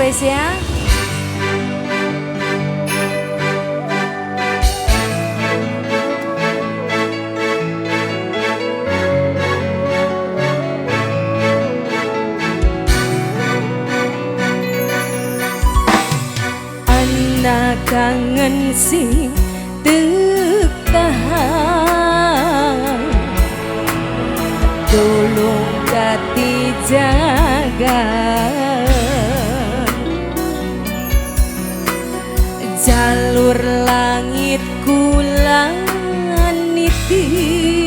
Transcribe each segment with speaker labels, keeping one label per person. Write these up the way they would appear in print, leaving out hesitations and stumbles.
Speaker 1: spesial. Anak kangen sing tahan, tolong kati jaga. Jalur langit kulang niti,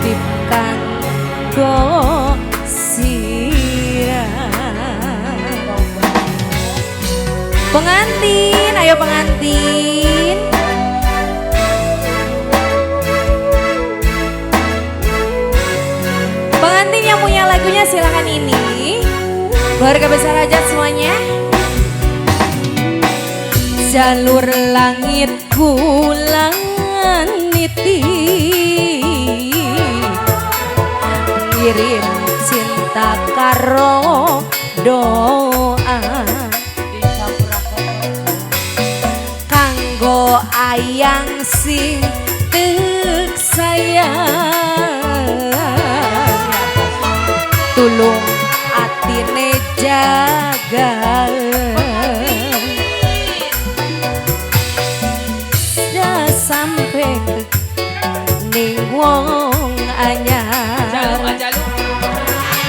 Speaker 1: tipkan go pengantin, ayo pengantin. Pengantin yang punya lagunya silakan ini. Keluarga besar hajat semuanya. Jalur langit kulang niti, ngirim cinta karo doa. Kanggo ayang sing tek sayang, tulung atine jaga. Sudah sampai ning wong anyar,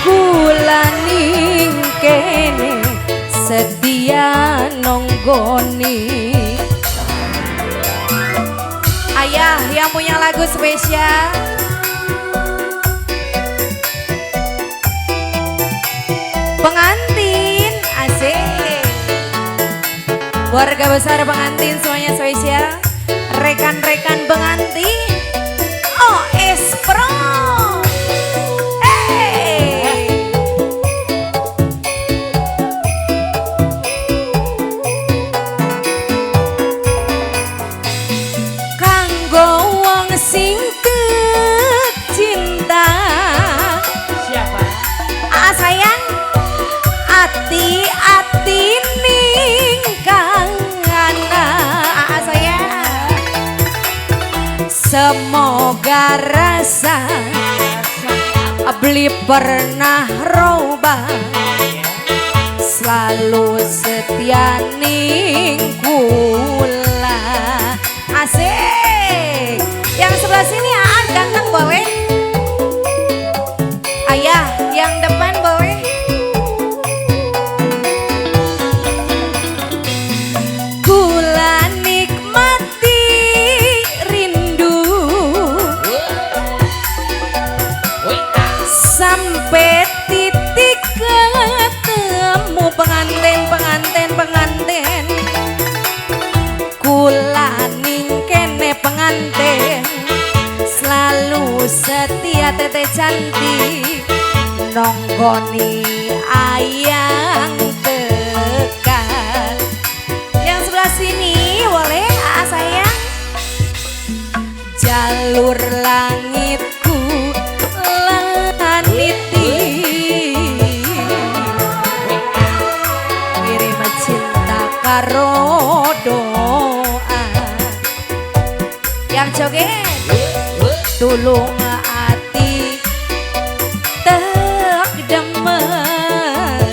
Speaker 1: kula ning kene sedia nonggoni. Ayah yang punya lagu spesial. Pengantin asik. Keluarga besar pengantin semuanya spesial. Rekan-rekan pengantin OS Pro. Ati-ati ning kangana saya, semoga rasa beli pernah roba, selalu setia ning kula. Asik. Yang sebelah sini ganteng boleh. Ayah yang depan boleh. Sampai titik ketemu pengantin kula ning kene pengantin, selalu setia tete cantik nonggoni ayang tekan. Yang sebelah sini boleh sayang. Jalur langitku niti, kirim cinta karo doa. Yang joget tulung ati tek demen,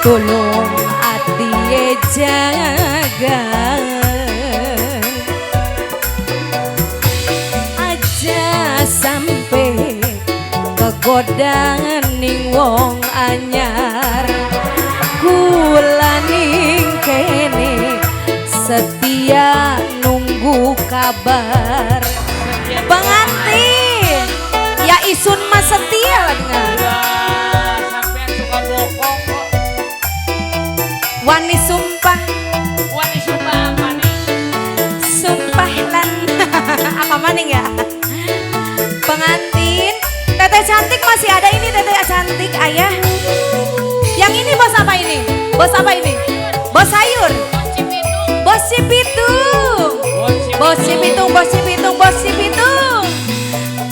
Speaker 1: tulung ati jaga. Sampai kegodangan ning wong anyar, kula ning kene setia nunggu kabar. Pengantin ya isun mas setia lah dengan
Speaker 2: sampean suka bokong kok.
Speaker 1: Wani sumpah
Speaker 2: Apa nih?
Speaker 1: Sumpah lan apa maning ya. Pengantin, tete cantik masih ada ini tete cantik ayah. Yang ini bos apa ini? Bos apa ini? Bos sayur. Bos Cipitung. Bos Cipitung, Bos Cipitung, Bos Cipitung.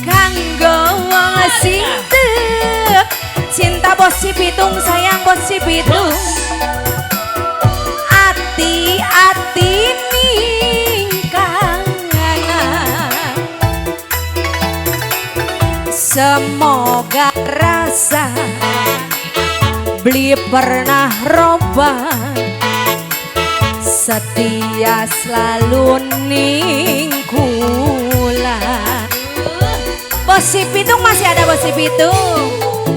Speaker 1: Kanggo wong sing Pitung sayang bos si Pitung. Ati-ati ningkangan, semoga rasa beli pernah roban, setia selalu ningkula. Bos si Pitung masih ada bos si Pitung.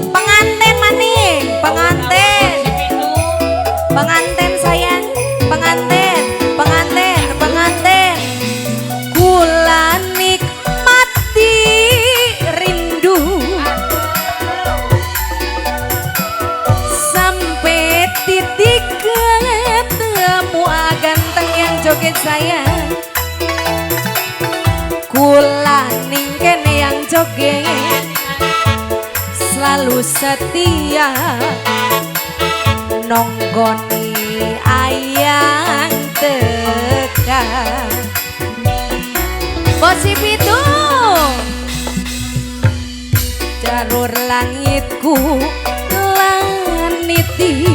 Speaker 1: Pengantin maning, pengantin, pengantin sayang, pengantin, pengantin, pengantin. Kula nikmati rindu sampai titik ketemu ganteng yang joget sayang. Kula ningken yang joget selalu setia nonggoni ayang teka. Bos si Pitung, jalur langitku laniti,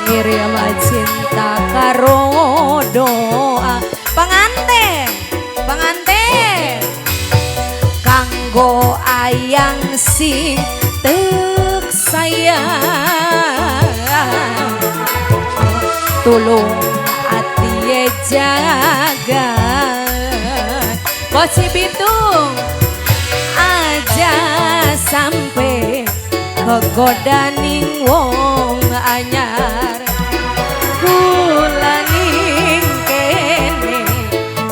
Speaker 1: ngirim cinta karo doa. Pengantin, pengantin, kanggo ayang sing tek sayang, tulung ati jaga. Bos si Pitung aja sampai kegoda ning wong anyar. Kula ning kene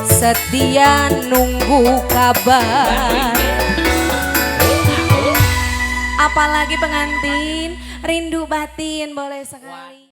Speaker 1: setia nunggu kabar. Apalagi pengantin rindu batin boleh sekali.